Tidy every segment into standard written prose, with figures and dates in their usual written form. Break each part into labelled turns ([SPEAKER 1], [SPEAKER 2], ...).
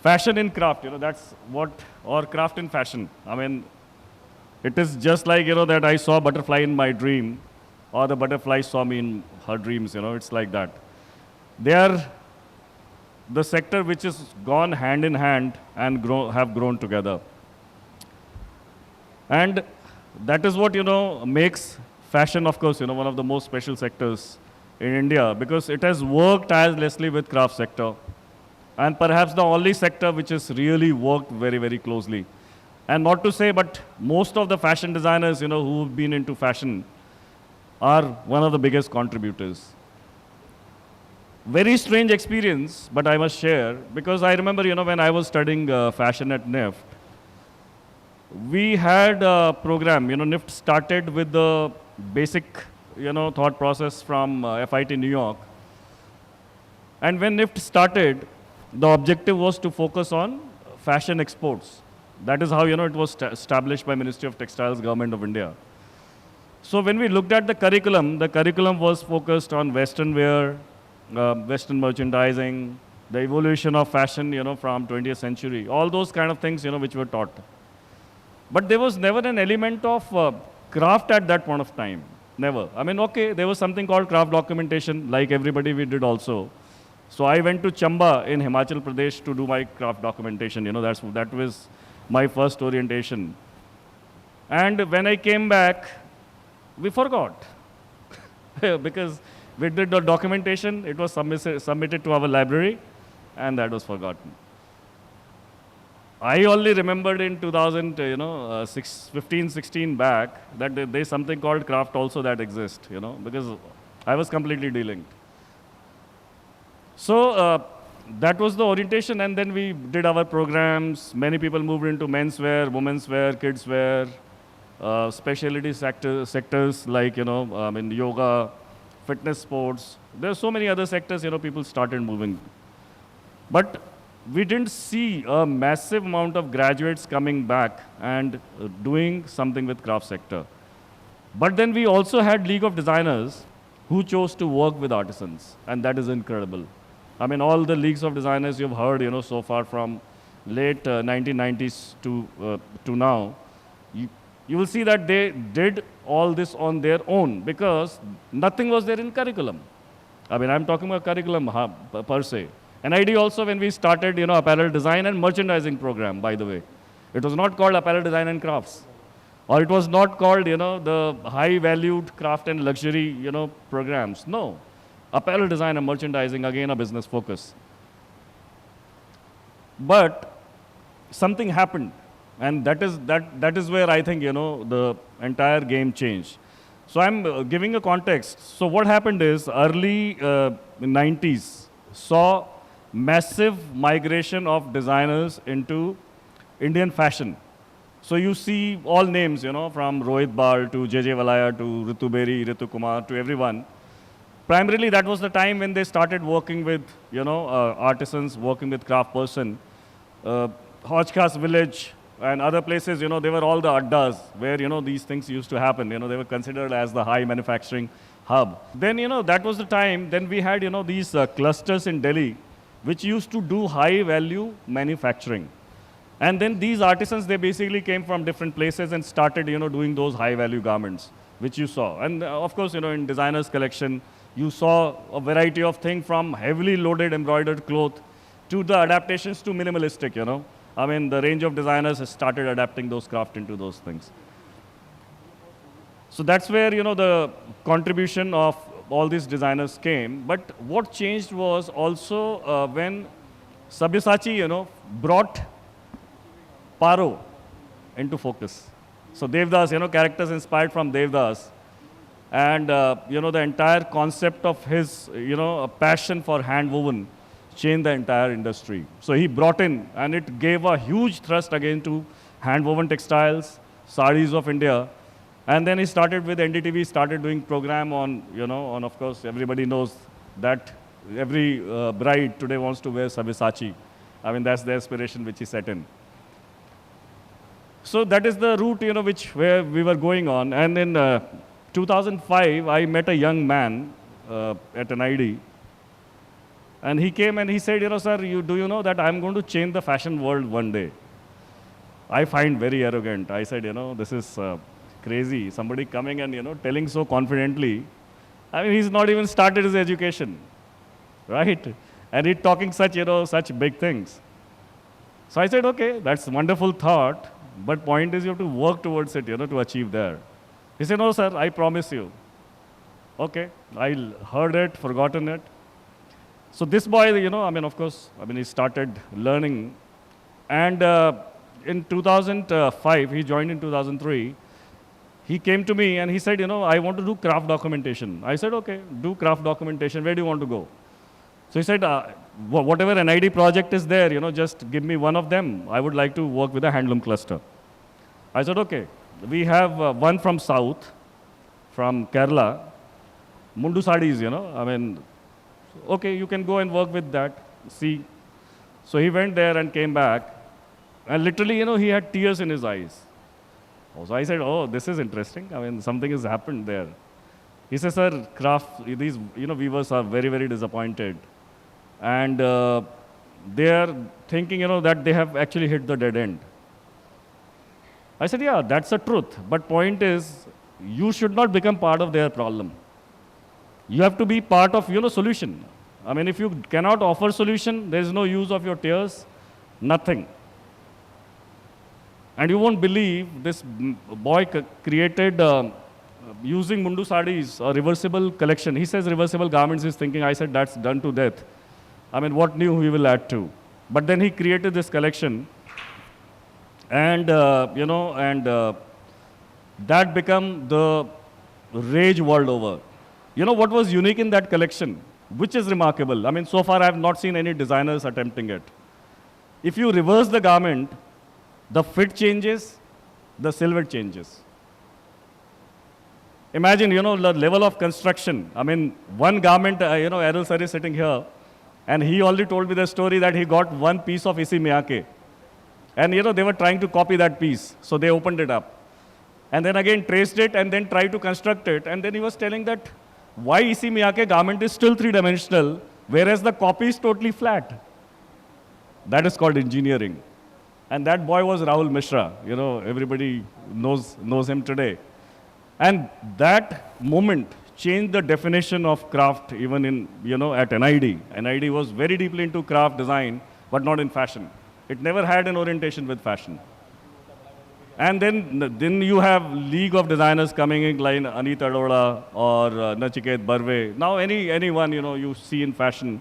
[SPEAKER 1] Fashion in craft, that's what, or craft in fashion. I mean, it is just like, that I saw butterfly in my dream, or the butterfly saw me in her dreams, it's like that. They are the sector which is gone hand in hand and have grown together. And that is what, makes fashion, of course, one of the most special sectors in India, because it has worked tirelessly with craft sector, and perhaps the only sector which has really worked very, very closely. And not to say, but most of the fashion designers, who've been into fashion are one of the biggest contributors. Very strange experience, but I must share, because I remember, when I was studying fashion at NIFT, we had a program, NIFT started with the basic, thought process from FIT New York. And when NIFT started, the objective was to focus on fashion exports. That is how, it was established by Ministry of Textiles, Government of India. So when we looked at the curriculum was focused on Western wear, Western merchandising, the evolution of fashion, from 20th century, all those kind of things, which were taught. But there was never an element of craft at that point of time. Never. I mean, okay, there was something called craft documentation, like everybody we did also. So I went to Chamba in Himachal Pradesh to do my craft documentation. That was my first orientation. And when I came back, we forgot. Because we did the documentation, it was submitted to our library, and that was forgotten. I only remembered in 2015, 16 back that there's something called craft also that exists, because I was completely delinked. So that was the orientation, and then we did our programs. Many people moved into menswear, women's wear, kids wear, specialty sectors like, yoga, fitness sports. There are so many other sectors, people started moving. But we didn't see a massive amount of graduates coming back and doing something with craft sector. But then we also had League of Designers who chose to work with artisans, and that is incredible. I mean, all the leagues of designers you've heard, so far from late 1990s to now, you will see that they did all this on their own because nothing was there in curriculum. I mean, I'm talking about curriculum per se. And ID also when we started, apparel design and merchandising program, by the way. It was not called apparel design and crafts. Or it was not called, the high-valued craft and luxury, programs. No. Apparel design and merchandising, again, a business focus. But something happened. And that is where I think, the entire game changed. So I'm giving a context. So what happened is early 90s saw massive migration of designers into Indian fashion. So you see all names, from Rohit Bal to JJ Valaya to Ritu Beri, Ritu Kumar to everyone. Primarily, that was the time when they started working with, artisans, working with craft person. Hojkhas village and other places, they were all the addas where, these things used to happen. They were considered as the high manufacturing hub. Then, that was the time. Then we had, these clusters in Delhi, which used to do high value manufacturing. And then these artisans, they basically came from different places and started, doing those high value garments, which you saw. And of course, in designers collection, you saw a variety of things from heavily loaded embroidered cloth to the adaptations to minimalistic, I mean, the range of designers has started adapting those craft into those things. So that's where, the contribution of all these designers came. But what changed was also when Sabyasachi, brought Paro into focus. So Devdas, characters inspired from Devdas. And, the entire concept of his, passion for hand-woven changed the entire industry. So he brought in, and it gave a huge thrust again to hand-woven textiles, saris of India. And then he started with NDTV, started doing program on, of course, everybody knows that every bride today wants to wear Sabyasachi. I mean, that's the aspiration which he set in. So that is the route, where we were going on. And in 2005, I met a young man at an ID. And he came and he said, sir, do you know that I'm going to change the fashion world one day? I find very arrogant. I said, this is crazy. Somebody coming and, telling so confidently. I mean, he's not even started his education, right? And he's talking such, such big things. So I said, okay, that's a wonderful thought, but point is you have to work towards it, to achieve there. He said, no, sir, I promise you. Okay, I heard it, forgotten it. So this boy, of course, he started learning. And in 2005, he joined in 2003. He came to me and he said, I want to do craft documentation. I said, okay, do craft documentation. Where do you want to go? So he said, whatever NID project is there, just give me one of them. I would like to work with a handloom cluster. I said, okay. We have one from South, from Kerala, Mundu Sadis, okay, you can go and work with that, see. So he went there and came back, and literally, he had tears in his eyes. So I said, oh, this is interesting. Something has happened there. He says, sir, these, weavers are very, very disappointed. And they are thinking, that they have actually hit the dead end. I said, yeah, that's the truth. But point is, you should not become part of their problem. You have to be part of, solution. If you cannot offer solution, there is no use of your tears, nothing. And you won't believe this boy created, using Mundu Sadis, a reversible collection. He says reversible garments is thinking, I said that's done to death. What new he will add to? But then he created this collection, and, that became the rage world over. What was unique in that collection, which is remarkable. So far I have not seen any designers attempting it. If you reverse the garment, the fit changes, the silhouette changes. Imagine, the level of construction. One garment, Errol sir is sitting here, and he already told me the story that he got one piece of Issey Miyake. And, they were trying to copy that piece, so they opened it up. And then again traced it, and then tried to construct it. And then he was telling that why Issey Miyake garment is still three-dimensional, whereas the copy is totally flat. That is called engineering. And that boy was Rahul Mishra. Everybody knows him today. And that moment changed the definition of craft even in, at NID. NID was very deeply into craft design, but not in fashion. It never had an orientation with fashion. And then you have League of Designers coming in, like Anit Arora or Nachiket Barve. Now anyone, you see in fashion,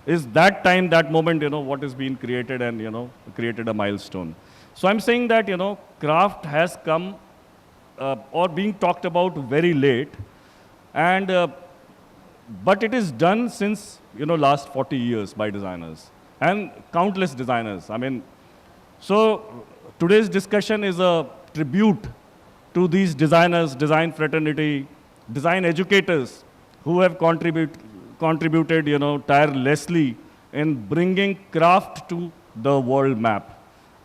[SPEAKER 1] is that time, that moment, what is being created and, created a milestone. So I'm saying that, craft has come or being talked about very late, and but it is done since, last 40 years by designers and countless designers. So today's discussion is a tribute to these designers, design fraternity, design educators who have contributed, tirelessly in bringing craft to the world map.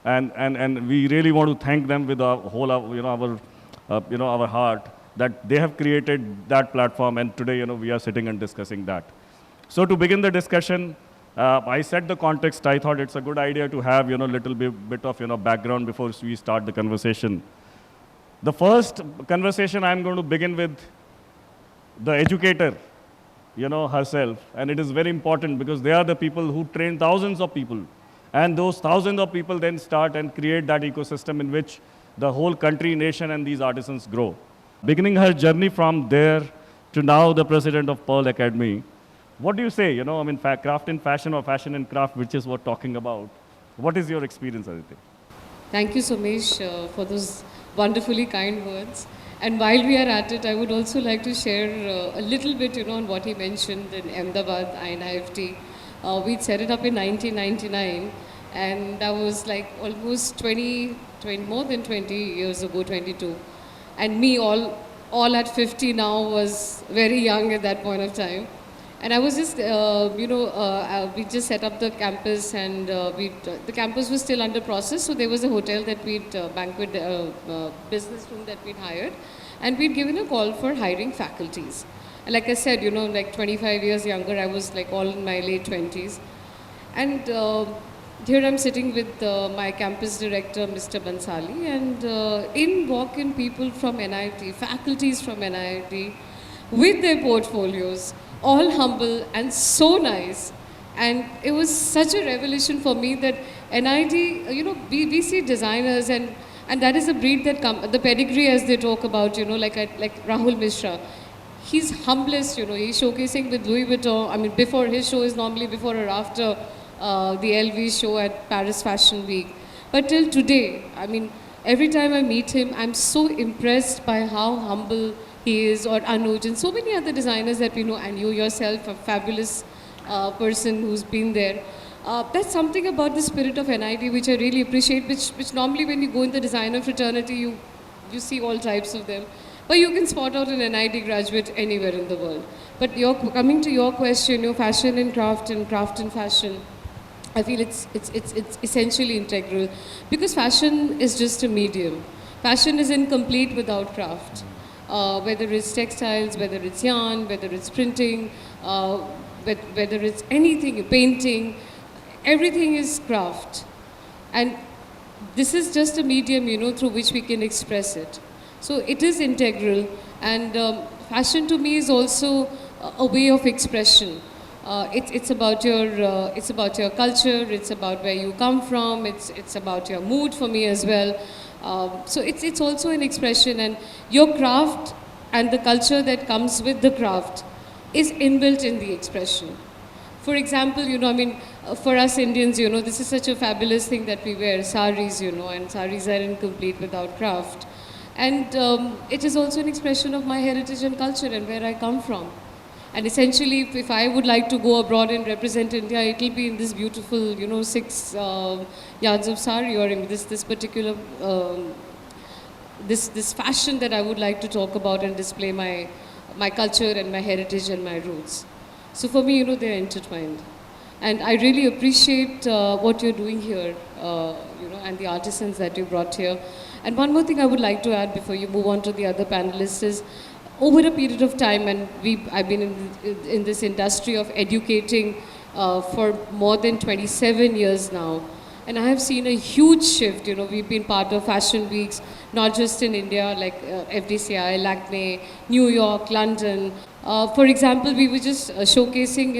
[SPEAKER 1] And we really want to thank them with our whole, our heart, that they have created that platform, and today, we are sitting and discussing that. So to begin the discussion, I set the context. I thought it's a good idea to have, little bit of, background before we start the conversation. The first conversation I'm going to begin with the educator, herself. And it is very important because they are the people who train thousands of people. And those thousands of people then start and create that ecosystem in which the whole country, nation, and these artisans grow. Beginning her journey from there to now the president of Pearl Academy. What do you say, craft in fashion or fashion in craft, which is what we're talking about. What is your experience, Aditi?
[SPEAKER 2] Thank you, Somesh, for those wonderfully kind words. And while we are at it, I would also like to share a little bit, on what he mentioned in Ahmedabad, INIFT. We'd set it up in 1999, and that was like almost 20, more than 20 years ago, 22. And me, all at 50 now, was very young at that point of time. And I was just, we just set up the campus, and the campus was still under process. So there was a hotel that banquet business room that we'd hired, and we'd given a call for hiring faculties. Like I said, like 25 years younger, I was like all in my late 20s. And here I'm sitting with my campus director, Mr. Bansali, and in walk in people from NIT, faculties from NIT, with their portfolios, all humble and so nice. And it was such a revelation for me that NIT, we see designers, and that is a breed that the pedigree as they talk about, like Rahul Mishra. He's humblest, he's showcasing with Louis Vuitton. I mean, before his show is normally before or after the LV show at Paris Fashion Week. But till today, I mean, every time I meet him, I'm so impressed by how humble he is, or Anuj, and so many other designers that we know, and you yourself, a fabulous person who's been there. That's something about the spirit of NIT which I really appreciate, which normally when you go in the designer fraternity, you see all types of them. But you can spot out an NIT graduate anywhere in the world. But coming to your question, fashion and craft and fashion, I feel it's essentially integral, because fashion is just a medium. Fashion is incomplete without craft. Whether it's textiles, whether it's yarn, whether it's printing, whether it's anything, painting, everything is craft. And this is just a medium, through which we can express it. So it is integral, and fashion to me is also a way of expression. It's about your culture. It's about where you come from. It's about your mood for me as well. So it's also an expression, and your craft and the culture that comes with the craft is inbuilt in the expression. For example, for us Indians, this is such a fabulous thing that we wear, saris, and saris are incomplete without craft. And it is also an expression of my heritage and culture and where I come from. And essentially, if I would like to go abroad and represent India, it will be in this beautiful, 6 yards of sari, or in this particular this fashion that I would like to talk about and display my culture and my heritage and my roots. So for me, they're intertwined. And I really appreciate what you're doing here, and the artisans that you brought here. And one more thing I would like to add before you move on to the other panelists is, over a period of time, and I've been in this industry of educating for more than 27 years now. And I have seen a huge shift. We've been part of fashion weeks, not just in India, like FDCI, Lakme, New York, London. For example, we were just showcasing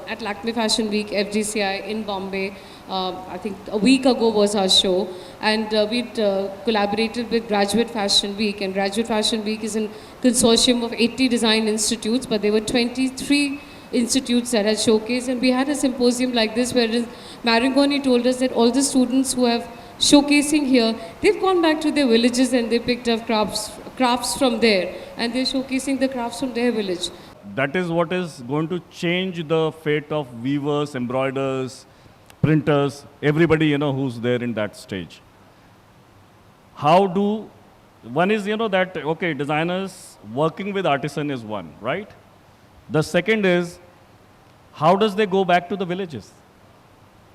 [SPEAKER 2] at Lakme Fashion Week, FDCI in Bombay. I think a week ago was our show. And we'd collaborated with Graduate Fashion Week. And Graduate Fashion Week is a consortium of 80 design institutes, but there were 23 institutes that had showcased, and we had a symposium like this where Marangoni told us that all the students who have showcasing here, they've gone back to their villages and they picked up crafts from there, and they're showcasing the crafts from their village.
[SPEAKER 1] That is what is going to change the fate of weavers, embroiders, printers, everybody, who's there in that stage. One is, that, okay, designers working with artisan is one, right? The second is, how does they go back to the villages?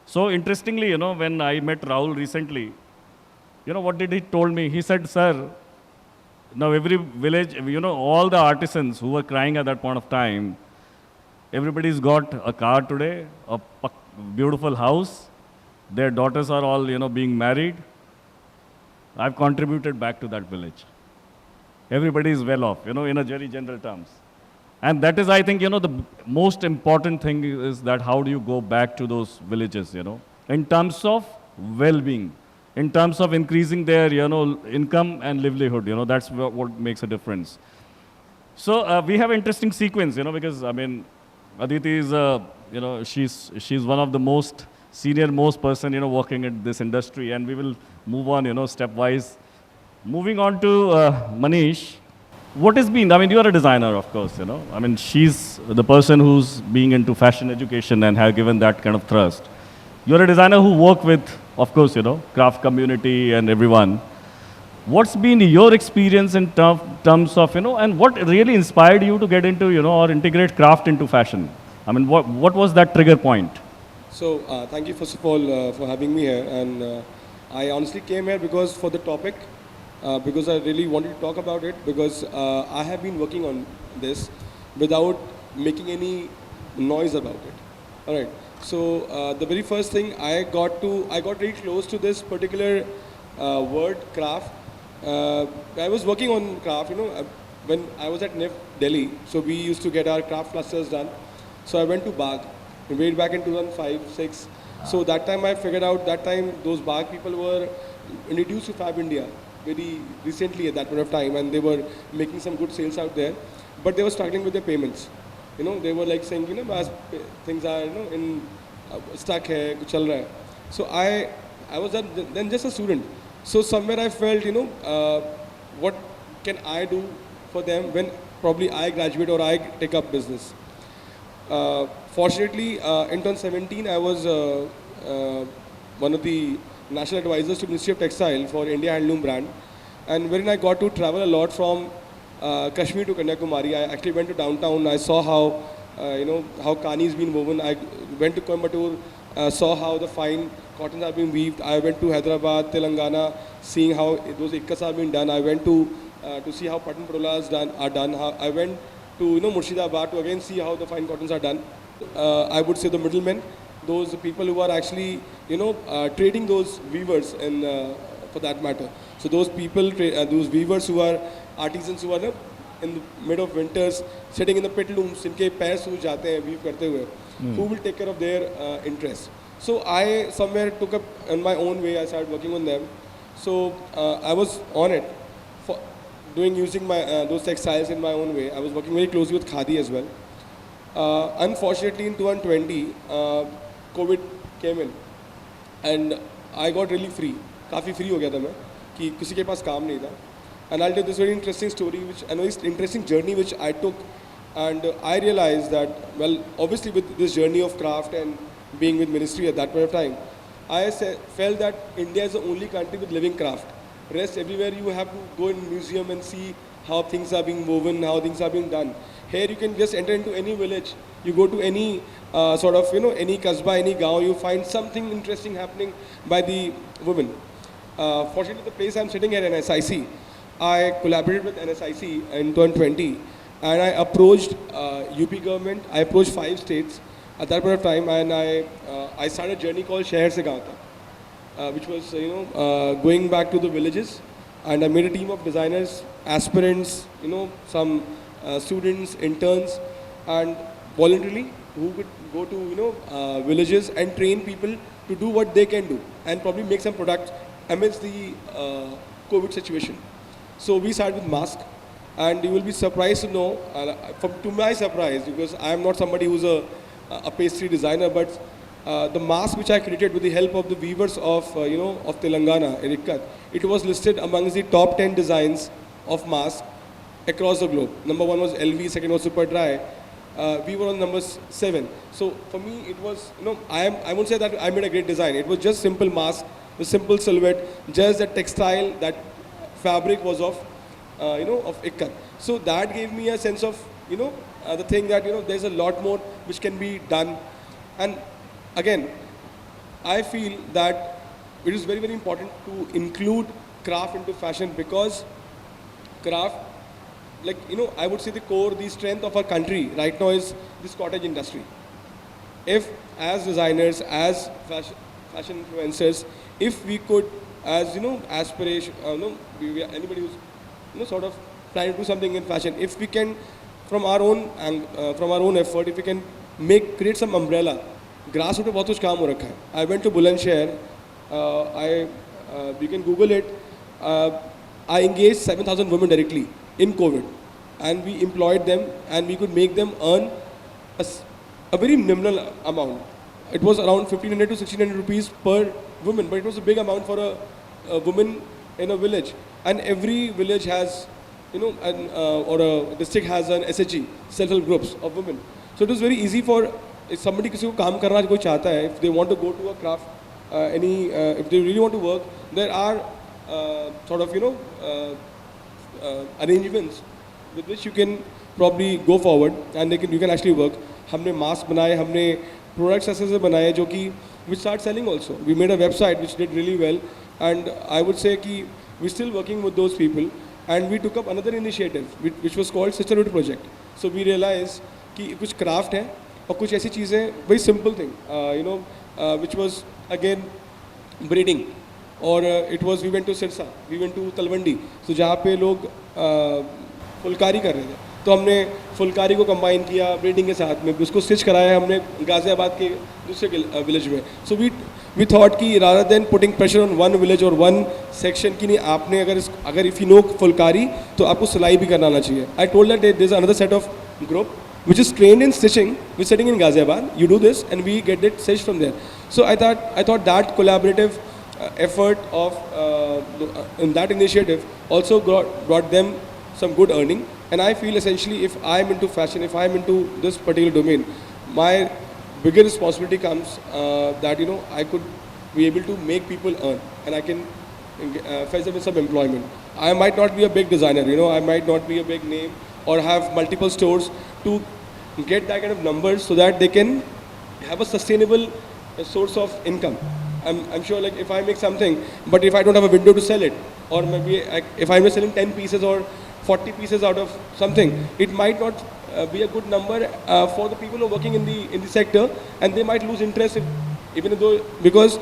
[SPEAKER 1] So interestingly, when I met Rahul recently, what did he told me? He said, sir, now every village, all the artisans who were crying at that point of time, everybody's got a car today, a beautiful house, their daughters are all, being married. I've contributed back to that village. Everybody is well off, in a very general terms. And that is, I think, the most important thing is that how do you go back to those villages, in terms of well-being, in terms of increasing their, income and livelihood, that's what makes a difference. So we have an interesting sequence, because, Aditi is, she's one of the most senior most person, working in this industry, and we will move on, stepwise. Moving on to Manish. What has been, you are a designer, of course, she's the person who's being into fashion education and have given that kind of thrust. You're a designer who work with, of course, craft community and everyone. What's been your experience in terms of, and what really inspired you to get into, or integrate craft into fashion? What was that trigger point?
[SPEAKER 3] So, thank you first of all for having me here, and I honestly came here because for the topic, because I really wanted to talk about it, because I have been working on this, without making any noise about it. All right. So the very first thing I got very close to this particular word craft. I was working on craft, when I was at NIF Delhi. So we used to get our craft clusters done. So I went to Bagh, way back in 2005, 6. So that time I figured out that time those Bagh people were introduced to Fab India very recently at that point of time, and they were making some good sales out there, but they were struggling with their payments. They were like saying, as things are, in stuck hai, kuch chal raha hai. So I was then just a student. So somewhere I felt, what can I do for them when probably I graduate or I take up business. Fortunately, in 2017, I was one of the national advisors to Ministry of Textile for India Handloom brand, and wherein I got to travel a lot from Kashmir to Kanyakumari. I actually went to downtown. I saw how, how kani is being woven. I went to Coimbatore, saw how the fine cottons are being weaved. I went to Hyderabad, Telangana, seeing how those ikkas are being done. I went to see how patan parolas are done. I went to Murshidabad to again see how the fine cottons are done. I would say the middlemen, those people who are actually trading those weavers, and for that matter. So those people, those weavers who are artisans who are in the mid of winters sitting in the pit looms, जिनके पैर सूज जाते हैं weave करते हुए, who will take care of their interests. So I somewhere took up in my own way. I started working on them. So I was on it for using my those textiles in my own way. I was working very closely with Khadi as well. Unfortunately, in 2020, COVID came in, and I got really free. काफ़ी free हो गया था मैं कि किसी के पास काम नहीं था. And I'll tell this very interesting story, a very interesting journey which I took, and I realized that, well, obviously with this journey of craft and being with ministry at that point of time, I felt that India is the only country with living craft. Rest everywhere you have to go in museum and see how things are being woven, how things are being done. Here you can just enter into any village, you go to any any kasbah, any gaon, you find something interesting happening by the women. Fortunately, the place I'm sitting here in NSIC, I collaborated with NSIC in 2020, and I approached UP government, I approached 5 states at that point of time, and I started a journey called Shehar Se Gaon Tak, which was going back to the villages, and I made a team of designers, aspirants, some students, interns, and voluntarily who could go to villages and train people to do what they can do and probably make some products amidst the COVID situation. So we started with mask, and you will be surprised to know, to my surprise, because I am not somebody who's a pastry designer, but the mask which I created with the help of the weavers of of Telangana, Irikkat, it was listed amongst the top 10 designs of mask across the globe. Number 1 was LV, second was Super Dry. We were on number 7. So for me, it was, I won't say that I made a great design. It was just simple mask, the simple silhouette, just that textile, that fabric was of, of ikkat. So that gave me a sense of, the thing that, there's a lot more which can be done. And again, I feel that it is very, very important to include craft into fashion, because craft, I would say the strength of our country right now is this cottage industry. If as designers, as fashion influencers, if we could, as aspiration, anybody who's sort of trying to do something in fashion, if we can, from our own effort, if we can create some umbrella. Grassroots पे बहुत कुछ काम हो रखा है. I went to Bulandshahr. You can Google it. I engaged 7,000 women directly in COVID, and we employed them, and we could make them earn a very minimal amount. It was around 1,500 to 1,600 rupees per woman, but it was a big amount for a woman in a village. And every village has, or a district has an SHG, self-help groups of women. So it was very easy for if somebody किसी को काम करना कोई चाहता है, if they want to go to a craft, if they really want to work, there are arrangements with which you can probably go forward, and you can actually work. हमने mask बनाए, हमने products ऐसे बनाए जो कि we start selling also. We made a website which did really well, and I would say कि we're still working with those people, and we took up another initiative which was called Sisterhood Project. So we realized कि कुछ craft है और कुछ ऐसी चीज़ें, very simple thing, which was again breeding. और it was, we went to Sirsa, we went to Talwandi, so जहाँ पे लोग फुलकारी कर रहे थे, तो हमने फुलकारी को कंबाइन किया ब्रीडिंग के साथ में, उसको स्टिच कराया हमने गाज़ियाबाद के दूसरे विलेज में. सो वी थॉट कि rather than putting pressure on one village और वन सेक्शन की, नहीं आपने अगर इफ़ यू नो फुलकारी तो आपको सिलाई भी करना आना चाहिए. I told that there is another set of group which is trained in stitching, we're sitting in Ghaziabad, you do this and we get it stitched from there. So I thought that collaborative effort of in that initiative also brought them some good earning. And I feel essentially if I'm into fashion, if I'm into this particular domain, my bigger responsibility comes that I could be able to make people earn and I can fetch them with some employment. I might not be a big designer, I might not be a big name or have multiple stores to get that kind of numbers so that they can have a sustainable source of income. I'm sure like if I make something, but if I don't have a window to sell it, or maybe if I'm just selling 10 pieces or 40 pieces out of something, it might not be a good number for the people who are working in the sector, and they might lose interest even though, because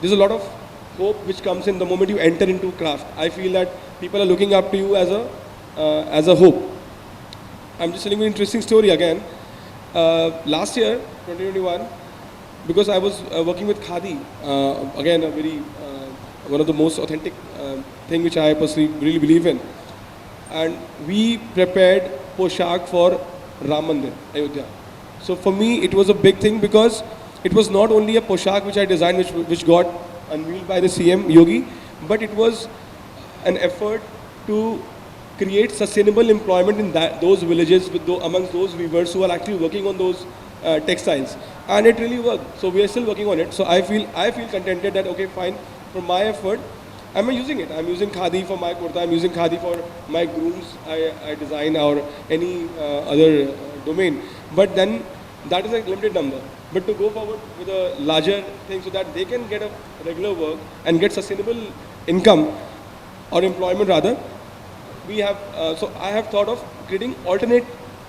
[SPEAKER 3] there's a lot of hope which comes in the moment you enter into craft. I feel that people are looking up to you as a hope. I'm just telling you an interesting story again. Last year, 2021, because I was working with Khadi, again a very one of the most authentic thing which I personally really believe in, and we prepared poshak for Ram Mandir, Ayodhya. So for me, it was a big thing because it was not only a poshak which I designed, which got unveiled by the CM Yogi, but it was an effort to create sustainable employment in those villages amongst those weavers who are actually working on those textiles, and it really worked. So we are still working on it. So I feel contented that okay, fine, from my effort, I'm using it. I'm using khadi for my kurta. I'm using khadi for my grooms. I design or any other domain. But then that is a limited number. But to go forward with a larger thing so that they can get a regular work and get sustainable income or employment rather, we have so I have thought of creating alternate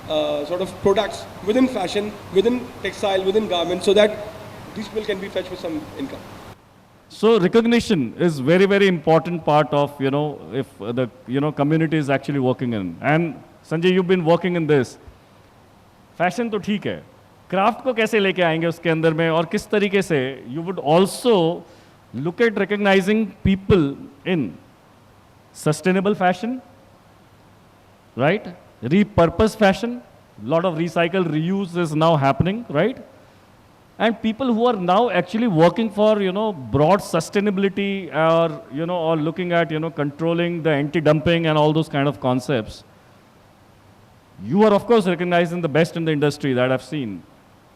[SPEAKER 3] sort of products within fashion, within textile, within garments, so that these people can be fetched with some income.
[SPEAKER 1] So recognition is very, very important part of, if the, community is actually working in. And Sanjay, you've been working in this. Fashion तो ठीक है, craft को कैसे लेके आएंगे उसके अंदर में, और किस तरीके से you would also look at recognizing people in sustainable fashion, right? Repurpose fashion, lot of recycle, reuse is now happening, right? And people who are now actually working for, broad sustainability or, or looking at, controlling the anti-dumping and all those kind of concepts. You are, of course, recognizing the best in the industry that I've seen.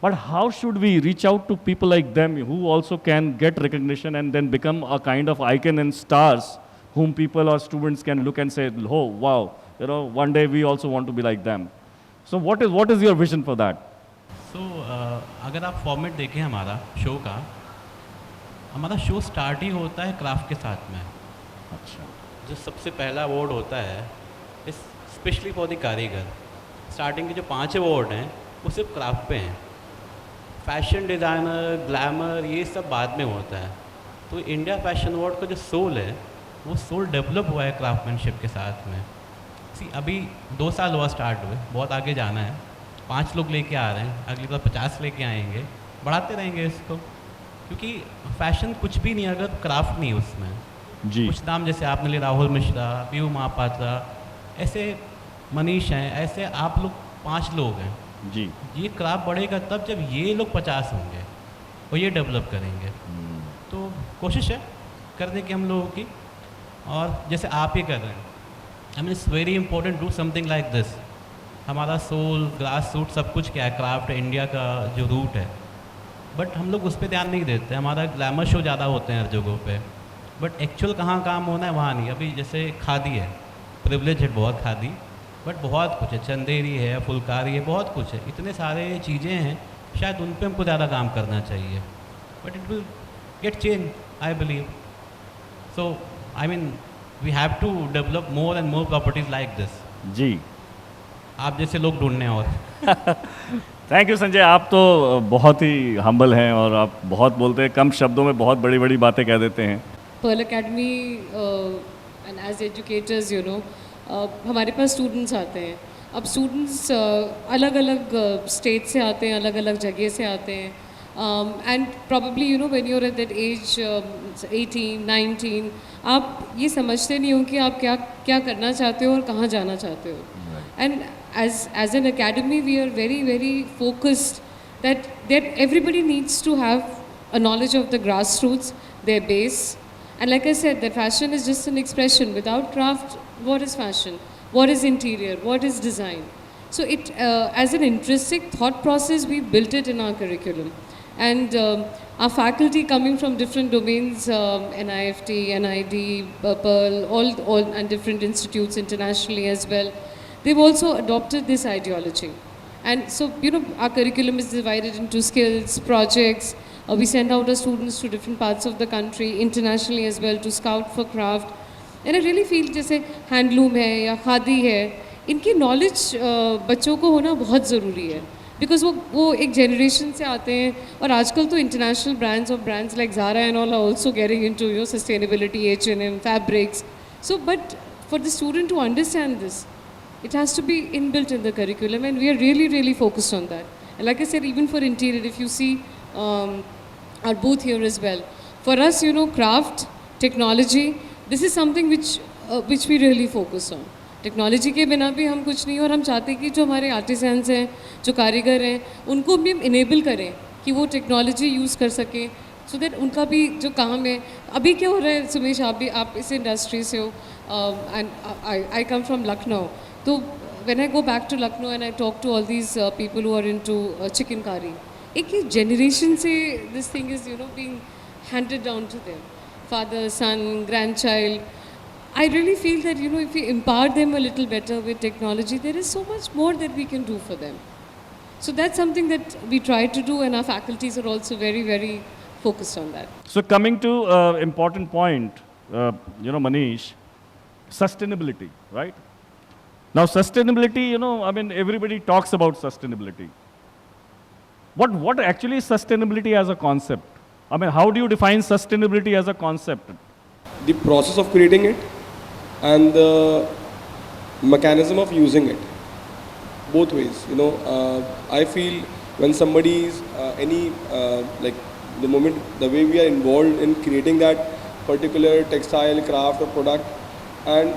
[SPEAKER 1] But how should we reach out to people like them who also can get recognition and then become a kind of icon and stars whom people or students can look and say, oh, wow, one day we also want to be like them. So what is your vision for that?
[SPEAKER 4] So, अगर आप format देखें हमारा show start ही होता है craft के साथ में.
[SPEAKER 1] अच्छा.
[SPEAKER 4] जो सबसे पहला अवार्ड होता है स्पेशली फॉर द कारीगर. स्टार्टिंग के जो 5 अवार्ड हैं वो सिर्फ क्राफ्ट पे हैं. फैशन डिज़ाइनर, ग्लैमर, ये सब बाद में होता है. तो इंडिया फैशन अवार्ड का जो सोल है वो सोल डेवलप हुआ है क्राफ्टमैनशिप के साथ में. अभी 2 साल हुआ स्टार्ट हुए, बहुत आगे जाना है. 5 लोग लेके आ रहे हैं, अगली बार 50 लेके आएंगे, बढ़ाते रहेंगे इसको, क्योंकि फैशन कुछ भी नहीं अगर क्राफ्ट नहीं उसमें जी. कुछ नाम जैसे आपने लिए राहुल मिश्रा, पीयू महापात्रा, ऐसे मनीष हैं, ऐसे आप लोग 5 लोग हैं जी. ये क्राफ्ट बढ़ेगा तब जब ये लोग 50 होंगे और ये डेवलप करेंगे. तो कोशिश है करने की हम लोगों की, और जैसे आप ही कर रहे हैं. I mean it's very important do something like this. हमारा सोल, ग्रास रूट सब कुछ क्या है, क्राफ्ट इंडिया का जो रूट है, बट हम लोग उस पर ध्यान नहीं देते. हमारा ग्लैमर शो ज़्यादा होते हैं हर जगहों पे, बट एक्चुअल कहाँ काम होना है वहाँ नहीं. अभी जैसे खादी है, प्रिविलेज है बहुत खादी, बट बहुत कुछ है, चंदेरी है, फुलकारी है, बहुत कुछ है. इतने सारे चीज़ें हैं, शायद उन पर हमको ज़्यादा काम करना चाहिए, but it will get change I believe. So I mean we have to develop more and more properties like this
[SPEAKER 1] ji.
[SPEAKER 4] आप जैसे लोग ढूंढने हैं और
[SPEAKER 1] थैंक यू संजय, आप तो बहुत ही हम्बल हैं और आप बहुत बोलते हैं, कम शब्दों में बहुत बड़ी बड़ी बातें कह देते हैं.
[SPEAKER 2] Pearl Academy and as educators, हमारे पास स्टूडेंट्स आते हैं. अब स्टूडेंट्स अलग अलग स्टेट से आते हैं, अलग अलग जगह से आते हैं. And probably when you are at that age 18, 19, आप ये समझते नहीं हो कि आप क्या क्या करना चाहते हो और कहाँ जाना चाहते हो. And as an academy, we are very, very focused that everybody needs to have a knowledge of the grassroots, their base. And like I said, that fashion is just an expression. Without craft, what is fashion? What is interior? What is design? So it, as an intrinsic thought process, we built it in our curriculum. And our faculty coming from different domains, NIFT, NID, Pearl, all and different institutes internationally as well, they've also adopted this ideology. And so, our curriculum is divided into skills, projects. We send out our students to different parts of the country, internationally as well, to scout for craft. And I really feel जैसे handloom है या खादी है, इनकी knowledge बच्चों को होना बहुत ज़रूरी है. बिकॉज वो एक जनरेशन से आते हैं और आजकल तो इंटरनेशनल ब्रांड्स और brands like Zara and all are also getting into sustainability, H&M, fabrics. So, but for the student to understand this, it has to be inbuilt in the curriculum, and we are really, really focused on that. And like I said, even for interior, if you see our booth here as well, for us, craft, technology, this is something which we really focus on. Technology के बिना भी हम कुछ नहीं, और हम चाहते हैं कि जो हमारे आर्टिसंस हैं, जो कारीगर हैं, उनको भी हम इनेबल करें कि वो टेक्नोलॉजी यूज़ कर सकें, सो दैट उनका भी जो काम है. अभी क्या हो रहा है सुमेश, आप इस इंडस्ट्री से हो, and I come from Lucknow. तो when I go back to Lucknow and I talk to all these people who are into chicken curry, एक ही generation से this thing is being handed down to them, father, son, grandchild. I really feel that if we empower them a little better with technology, there is so much more that we can do for them. So that's something that we try to do, and our faculties are also very, very focused on that.
[SPEAKER 1] So coming to important point, Manish, sustainability, right? Now sustainability, I mean, everybody talks about sustainability. What actually is sustainability as a concept? I mean, how do you define sustainability as a concept?
[SPEAKER 3] The process of creating it and the mechanism of using it. Both ways, I feel when somebody is like the way we are involved in creating that particular textile, craft or product, and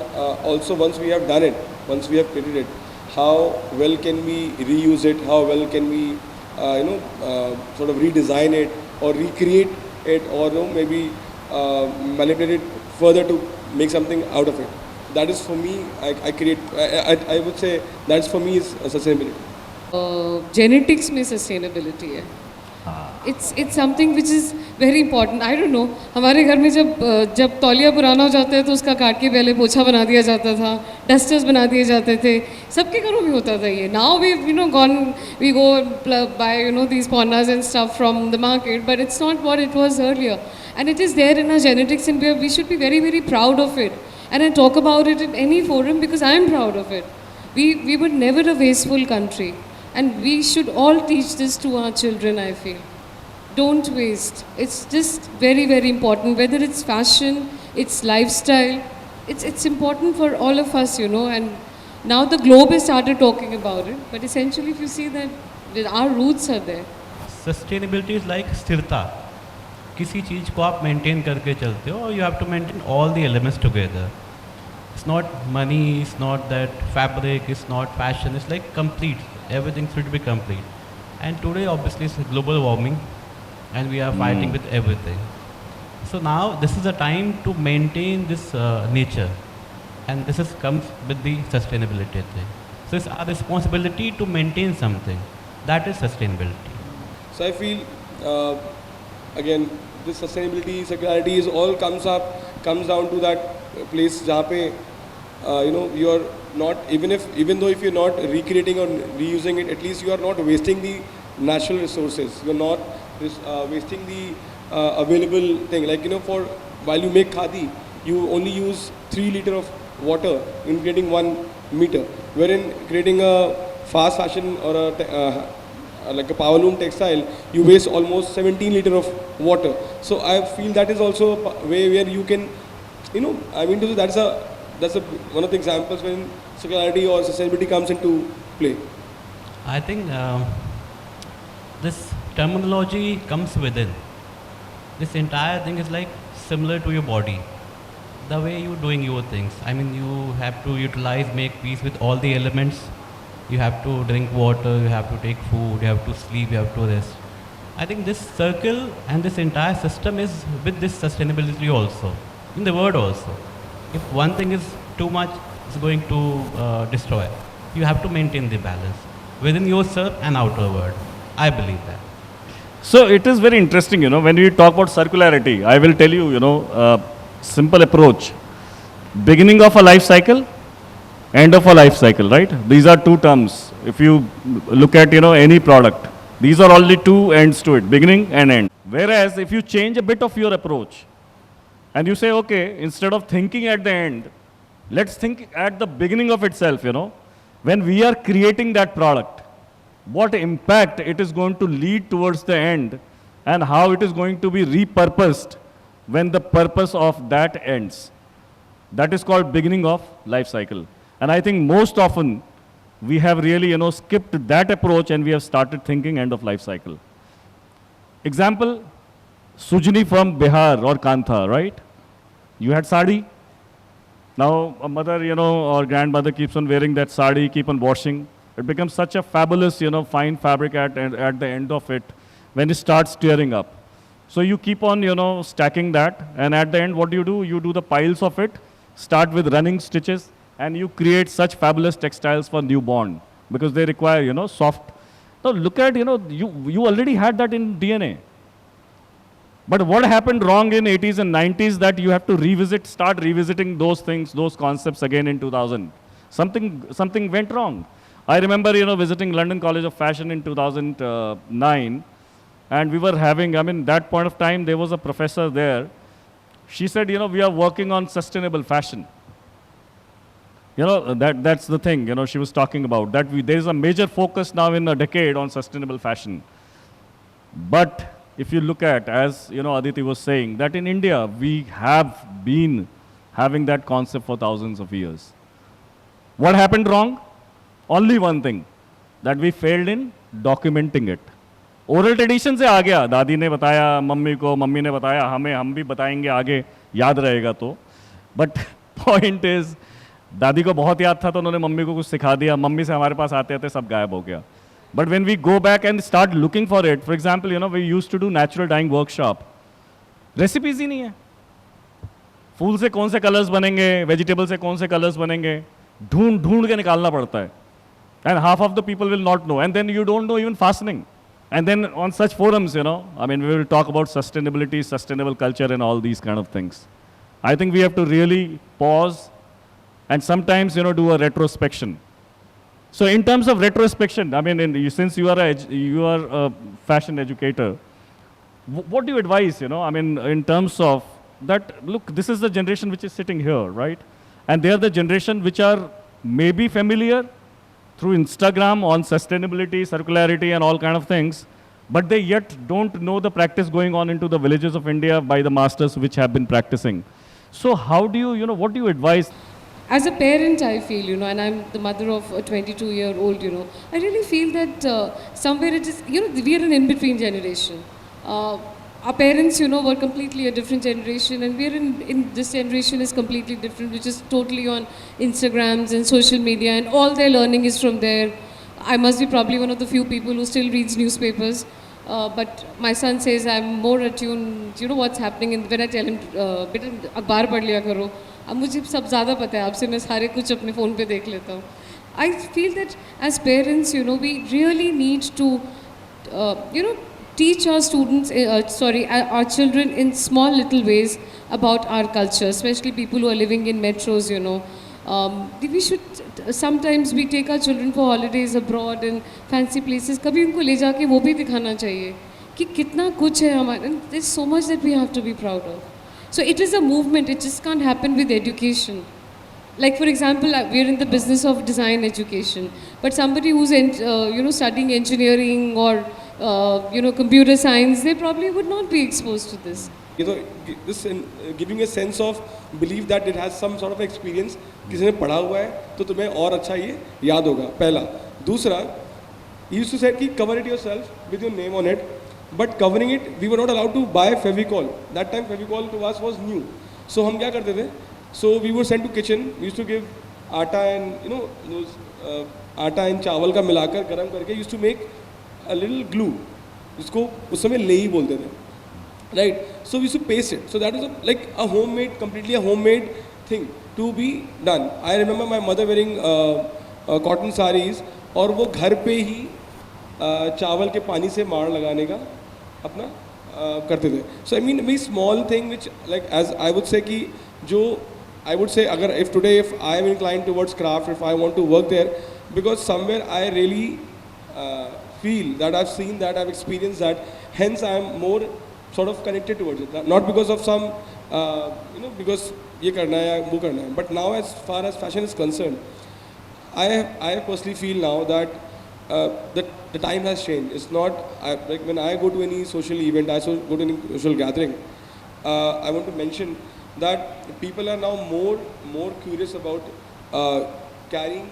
[SPEAKER 3] also once we have done it, once we have created it, how well can we reuse it, how well can we sort of redesign it or recreate it, or maybe manipulate it further to make something out of it. That is for me, I would say that's for me is sustainability.
[SPEAKER 2] Genetics में sustainability है. It's something which is very important. I don't know. हमारे घर में जब तौलिया पुराना हो जाता है तो उसका काट के पहले पोछा बना दिया जाता था, डस्टर्स बना दिए जाते थे. सबके घरों में होता था ये. Now we go buy these ponnas and stuff from the market, but it's not what it was earlier. And it is there in our genetics, and we should be very, very proud of it. And I talk about it in any forum because I am proud of it. We were never a wasteful country. And we should all teach this to our children, I feel. Don't waste. It's just very, very important. Whether it's fashion, it's lifestyle, it's important for all of us, And now the globe has started talking about it. But essentially, if you see that our roots are there.
[SPEAKER 4] Sustainability is like स्थिरता. किसी चीज़ को आप maintain करके चलते हो, you have to maintain all the elements together. It's not money, it's not that fabric, it's not fashion, it's like complete. Everything should be complete. And today obviously it's global warming and we are fighting with everything. So now this is a time to maintain this nature, and this comes with the sustainability thing. So it's our responsibility to maintain something. That is sustainability.
[SPEAKER 3] So I feel again this sustainability, circularity is all comes down to that place जहाँ पे you're not even though if you're not recreating or reusing it, at least you are not wasting the natural resources. You're not wasting the available thing. Like for while you make khadi, you only use 3 liters of water in creating 1 meter. wherein creating a fast fashion or like a power loom textile, you waste almost 17 liter of water. So I feel that is also a way where you can, you know, I mean, that's a one of the examples when circularity or sustainability comes into play.
[SPEAKER 4] I think this terminology comes within. This entire thing is like similar to your body. The way you're doing your things. I mean, you have to utilize, make peace with all the elements. You have to drink water, you have to take food, you have to sleep, you have to rest. I think this circle and this entire system is with this sustainability also, in the word also. If one thing is too much, it's going to destroy. You have to maintain the balance within yourself and outer world. I believe that.
[SPEAKER 1] So it is very interesting, when we talk about circularity, I will tell you, simple approach. Beginning of a life cycle, end of a life cycle, right? These are two terms. If you look at, any product, these are only two ends to it, beginning and end. Whereas if you change a bit of your approach and you say, okay, instead of thinking at the end, let's think at the beginning of itself, when we are creating that product, what impact it is going to lead towards the end and how it is going to be repurposed when the purpose of that ends. That is called beginning of life cycle. And I think most often we have really, skipped that approach and we have started thinking end of life cycle. Example, Sujini from Bihar or Kantha, right? You had sari. Now a mother, or grandmother keeps on wearing that sari, keep on washing. It becomes such a fabulous, fine fabric at the end of it when it starts tearing up. So you keep on, stacking that, and at the end, what do? You do the piles of it, start with running stitches, and you create such fabulous textiles for newborn because they require, soft. Now look at, you already had that in DNA. But what happened wrong in 80s and 90s that you have to start revisiting those things, those concepts again in 2000. Something went wrong. I remember, visiting London College of Fashion in 2009, and we were having, that point of time, there was a professor there. She said, we are working on sustainable fashion. That's the thing, she was talking about, that there is a major focus now in a decade on sustainable fashion. But if you look at, as, Aditi was saying, that in India, we have been having that concept for thousands of years. What happened wrong? Only one thing, that we failed in documenting it. Oral tradition से आ गया, दादी ने बताया mummy को, mummy ने बताया हमें, हम भी बताएंगे आगे, याद रहेगा तो. बट पॉइंट इज, दादी को बहुत याद था तो उन्होंने मम्मी को कुछ सिखा दिया, मम्मी से हमारे पास आते आते सब गायब हो गया. But when we go back and start looking for it, for example we used to do natural dyeing workshop, recipes ही नहीं है. फूल से कौन से कलर्स बनेंगे, वेजिटेबल से कौन से कलर्स बनेंगे, ढूंढ ढूंढ के निकालना पड़ता है. And half of the people will not know. And then you don't know even fastening. And then on such forums, we will talk about sustainability, sustainable culture and all these kind of things. I think we have to really pause and sometimes, do a retrospection. So in terms of retrospection, since you are a fashion educator, what do you advise, in terms of that, look, this is the generation which is sitting here, right? And they are the generation which are maybe familiar through Instagram on sustainability, circularity and all kind of things, but they yet don't know the practice going on into the villages of India by the masters which have been practicing. So how do you, what do you advise?
[SPEAKER 2] As a parent, I feel, and I'm the mother of a 22-year-old, I really feel that somewhere it is, we are an in-between generation. Our parents, were completely a different generation, and we're in this generation is completely different, which is totally on Instagrams and social media, and all their learning is from there. I must be probably one of the few people who still reads newspapers, but my son says I'm more attuned, what's happening, and when I tell him, beta akhbar पढ़ लिया करो, अब मुझे सब ज़्यादा पता है, आपसे मैं सारे कुछ अपने फ़ोन पे देख लेता हूँ. I feel that as parents, we really need to, teach our students, our children in small little ways about our culture, especially people who are living in metros, we should, sometimes we take our children for holidays abroad and fancy places, कभी उनको ले जाके वो भी दिखाना चाहिए कि कितना कुछ है हमारे, and there's so much that we have to be proud of. So it is a movement, it just can't happen with education. like for example, we're in the business of design education, but somebody who's studying engineering or computer science, they probably would not be exposed to this.
[SPEAKER 3] This giving a sense of belief that it has some sort of experience. किसी ने पढ़ा हुआ है तो तुम्हें और अच्छा ये याद होगा, पहला. दूसरा, he used to say कि cover it yourself with your name on it, but covering it we were not allowed to buy Fevicol. That time Fevicol to us was new. So हम क्या करते थे? So we were sent to kitchen. We used to give आटा and those आटा and चावल का मिलाकर गरम करके used to make a little glue. जिसको उस समय लेई बोलते थे. Right, so we used to paste it. So that was like a homemade, completely a homemade thing to be done. I remember my mother wearing cotton sarees और वो घर पे ही चावल के पानी से माड़ लगाने का अपना करते थे. So I mean, a very small thing which, like, as I would say कि जो I would say अगर if today if I am inclined towards craft, if I want to work there, because somewhere I really feel that I've seen that, I've experienced that, hence I am more sort of connected towards it, not because of some because ये करना है या वो करना है. But now as far as fashion is concerned, I personally feel now that the time has changed. It's not like when I go to any social event, go to any social gathering, I want to mention that people are now more curious about carrying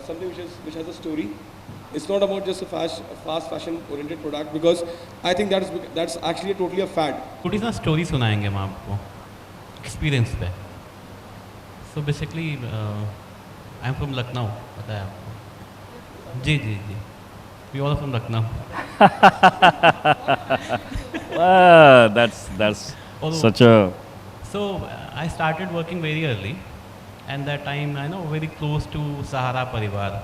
[SPEAKER 3] something which has a story. It's not about just a fast fashion oriented product, because I think that's actually totally a fad.
[SPEAKER 4] छोटी सा story सुनाएंगे हम आपको experience पे. So basically I am from Lucknow, पता है आपको? जी जी जी, we all from Lucknow.
[SPEAKER 1] That's
[SPEAKER 4] Although-
[SPEAKER 1] such a
[SPEAKER 4] So I started working very early, and that time I know very close to सहारा परिवार,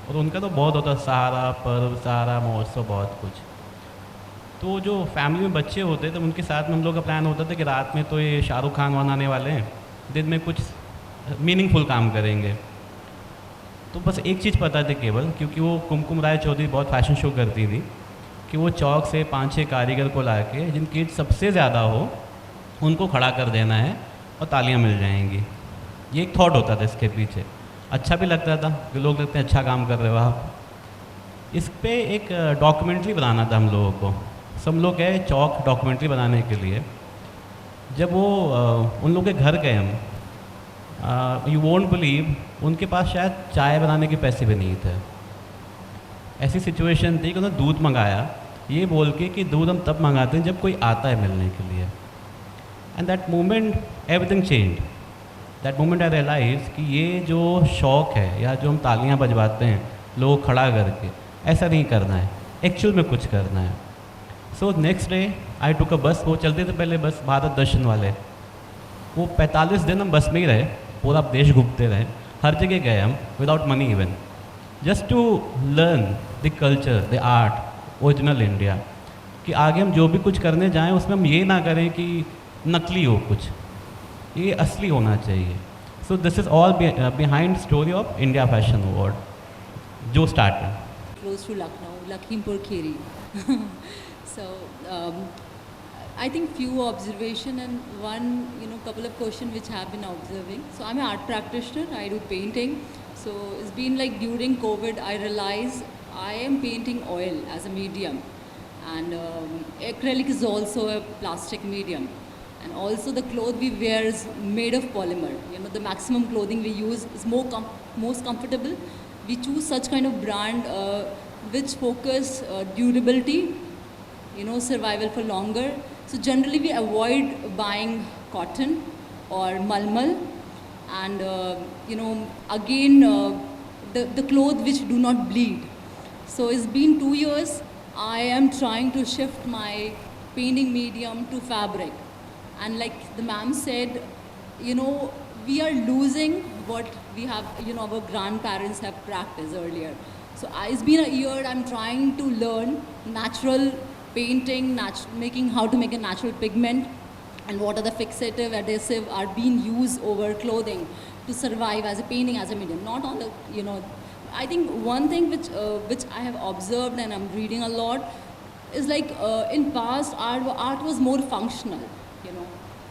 [SPEAKER 4] और उनका तो बहुत होता सहारा पर्व, सहारा महोत्सव, बहुत कुछ. तो जो फैमिली में बच्चे होते थे उनके साथ में हम लोग का प्लान होता था कि रात में तो ये शाहरुख खान बनाने वाले हैं, दिन में कुछ मीनिंगफुल काम करेंगे. तो बस एक चीज़ पता थी केवल, क्योंकि वो कुमकुम राय चौधरी बहुत फैशन शो करती थी, कि वो चौक से 5-6 कारीगर को ला के जिनकी एज सबसे ज़्यादा हो उनको खड़ा कर देना है और तालियां मिल जाएंगी. ये एक थॉट होता था इसके पीछे. अच्छा भी लगता था कि लोग लगते हैं अच्छा काम कर रहे हो आप. इस पे एक डॉक्यूमेंट्री बनाना था हम लोगों को. सब लोग गए चौक डॉक्यूमेंट्री बनाने के लिए. जब वो उन लोग के घर गए हम, यू वोंट बिलीव, उनके पास शायद चाय बनाने के पैसे भी नहीं थे. ऐसी सिचुएशन थी कि उन्होंने दूध मंगाया, ये बोल के कि दूध हम तब मंगाते हैं जब कोई आता है मिलने के लिए. And that moment everything change. That moment I realise कि ये जो शौक़ है या जो हम तालियां बजवाते हैं लोग खड़ा करके, ऐसा नहीं करना है, एक्चुअल में कुछ करना है. सो नेक्स्ट डे आई टुक अ बस. वो चलते थे पहले बस भारत दर्शन वाले. वो 45 दिन हम बस में ही रहे, पूरा देश घूमते रहे, हर जगह गए हम without money even, just to learn the culture, the art, original India. कि आगे हम जो भी कुछ करने जाएं उसमें हम ये ना करें कि नकली हो कुछ, ये असली होना चाहिए. So this is all behind story of India fashion award जो started.
[SPEAKER 5] Close to Lucknow, Lakhimpur Kheri. So I think few observation and one couple of questions which have been observing. So I'm an art practitioner. I do painting. So it's been like during COVID I realized I am painting oil as a medium, and acrylic is also a plastic medium. And also the cloth we wear is made of polymer. The maximum clothing we use is most comfortable. We choose such kind of brand which focus durability, survival for longer. So generally we avoid buying cotton or malmal, and again the clothes which do not bleed. So it's been 2 years. I am trying to shift my painting medium to fabric. And like the ma'am said, we are losing what we have, our grandparents have practiced earlier. So it's been a year I'm trying to learn natural painting, making how to make a natural pigment, and what are the fixative, adhesive are being used over clothing to survive as a painting, as a medium. Not on the, I think one thing which I have observed and I'm reading a lot is like in past art was more functional.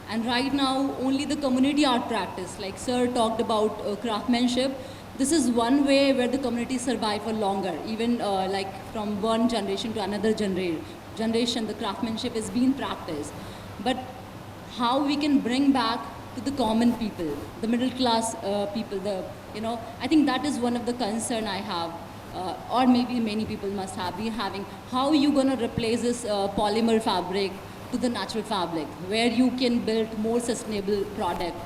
[SPEAKER 5] And right now, only the community art practice, like Sir talked about craftsmanship, this is one way where the community survive for longer, even like from one generation to another generation, the craftsmanship is being practiced. But how we can bring back to the common people, the middle class people, I think that is one of the concern I have, or maybe many people must have been having. How are you going to replace this polymer fabric to the natural fabric, where you can build more sustainable product,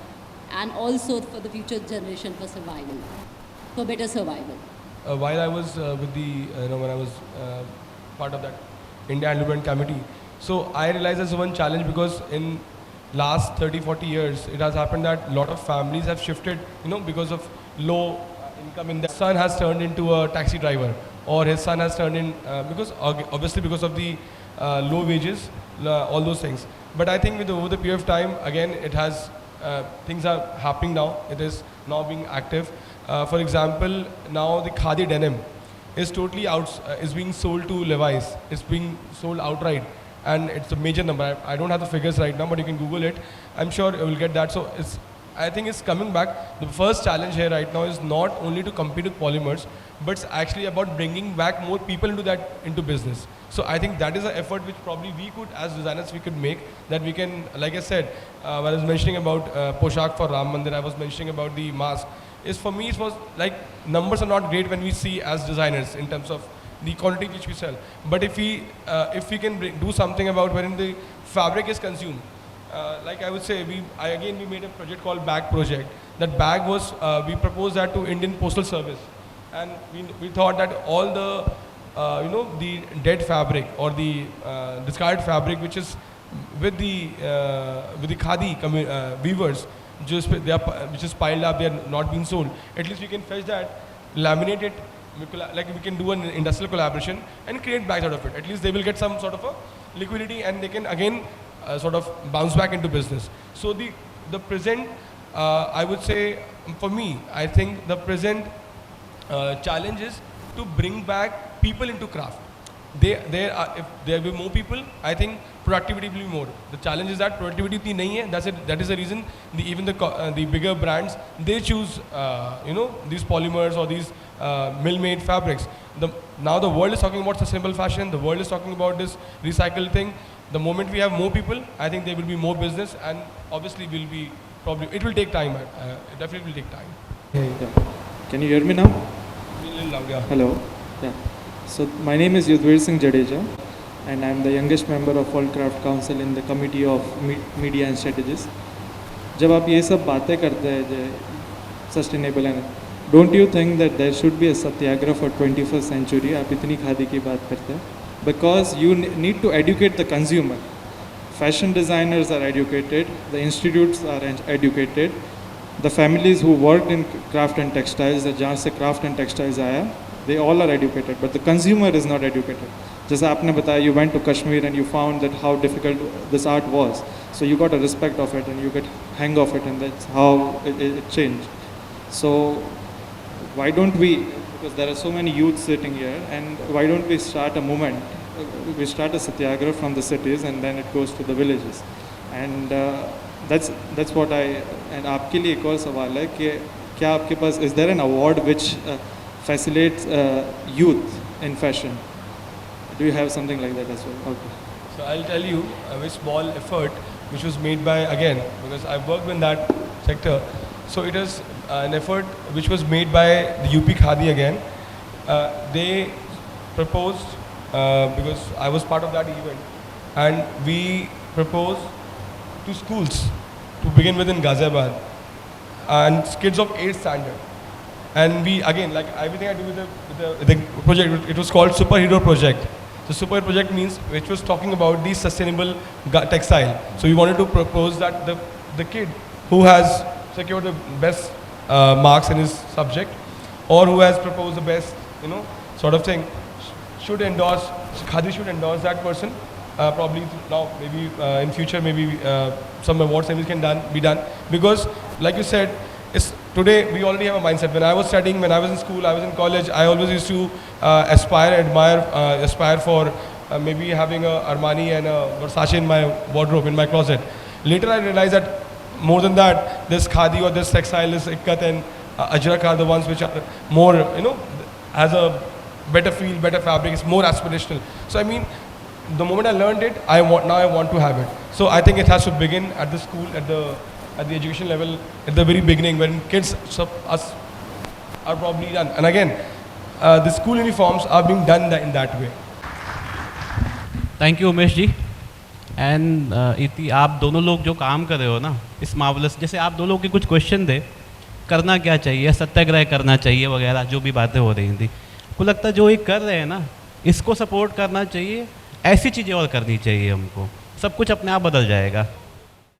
[SPEAKER 5] and also for the future generation for survival, for better survival.
[SPEAKER 3] While I was with the, when I was part of that India Handloom Committee, so I realized there's one challenge, because in last 30-40 years, it has happened that a lot of families have shifted, because of low income. In their son has turned into a taxi driver, or his son has turned in, because obviously because of the low wages, all those things. But I think over the period of time, again, it has, things are happening now. It is now being active. For example, now the khadi denim is totally is being sold to Levi's. It's being sold outright, and it's a major number. I don't have the figures right now, but you can Google it. I'm sure you will get that. So I think it's coming back. The first challenge here right now is not only to compete with polymers, but it's actually about bringing back more people into business. So I think that is an effort which probably we could, as designers, we could make, that we can, like I said, when I was mentioning about Poshak for Ram Mandir, I was mentioning about the mask. For me, it was like, numbers are not great when we see as designers in terms of the quantity which we sell. But if we can do something about wherein the fabric is consumed, like I would say, we made a project called Bag Project. That bag was, we proposed that to Indian Postal Service, and we thought that all the the dead fabric or the discarded fabric which is with the khadi weavers, which is piled up, they are not being sold. At least we can fetch that, laminate it, like we can do an industrial collaboration and create bags out of it. At least they will get some sort of a liquidity, and they can again sort of bounce back into business. So the present, I would say, for me, I think the present challenge is to bring back people into craft. If there will be more people, I think productivity will be more. The challenge is that productivity itni nahi hai. That is the reason even the bigger brands, they choose these polymers or these mill-made fabrics. Now the world is talking about sustainable fashion. The world is talking about this recycled thing. The moment we have more people, I think there will be more business, and obviously it will take time. It definitely will take time.
[SPEAKER 6] Yeah. Can you hear me now?
[SPEAKER 3] A little loud, yeah.
[SPEAKER 6] Hello. Yeah. So my name is Yudhvir Singh Jadeja, and I'm the youngest member of World Craft Council in the Committee of Media and Strategies. जब आप ये सब बातें करते हैं sustainable and, don't you think that there should be a satyagraha for 21st century? आप इतनी खादी की बात करते हैं, because you need to educate the consumer. Fashion designers are educated, the institutes are educated, the families who worked in craft and textiles, जहाँ से craft and textiles आया, they all are educated, but the consumer is not educated. जैसा आपने बताया, you went to Kashmir and you found that how difficult this art was, so you got a respect of it and you get hang of it, and that's how it changed. So why don't we, because there are so many youth sitting here, and why don't we start a movement? We start a satyagraha from the cities, and then it goes to the villages, and that's what and आपके लिए एक और सवाल है कि क्या आपके पास, is there an award which facilitates youth in fashion? Do you have something like that as well? Okay.
[SPEAKER 3] So I'll tell you a very small effort which was made by, again, because I've worked in that sector. So it is an effort which was made by the UP Khadi again. They proposed, because I was part of that event, and we proposed to schools to begin with in Ghaziabad, and kids of 8th standard. And we, again, like everything I do with the project, it was called Superhero Project. The Superhero Project means, which was talking about the sustainable textile. So we wanted to propose that the kid who has secured the best marks in his subject, or who has proposed the best, sort of thing, should endorse, Khadi should endorse that person. Probably now, maybe in future, maybe some award ceremonies can be done. Because, like you said, today we already have a mindset. When I was studying, when I was in school, I was in college, I always used to aspire for maybe having a Armani and a Versace in my wardrobe, in my closet. Later I realized that more than that, this khadi or this textile, this ikkat and ajrak are the ones which are more, has a better feel, better fabric, it's more aspirational. So I mean, the moment I learned it, I want to have it. So I think it has to begin at the school, at the education level, at the very beginning, when kids us are probably done. And again, the school uniforms are being done in that way.
[SPEAKER 4] Thank you Umesh ji and Iti आप दोनों लोग जो काम कर रहे हो ना इस मार्वलस, जैसे आप दोनों के कुछ क्वेश्चन थे, करना क्या चाहिए, सत्याग्रह करना चाहिए वगैरह जो भी बातें हो रही थी, को लगता है जो ये कर रहे हैं ना इसको सपोर्ट करना चाहिए, ऐसी चीज़ें और करनी चाहिए हमको, सब कुछ अपने आप बदल जाएगा।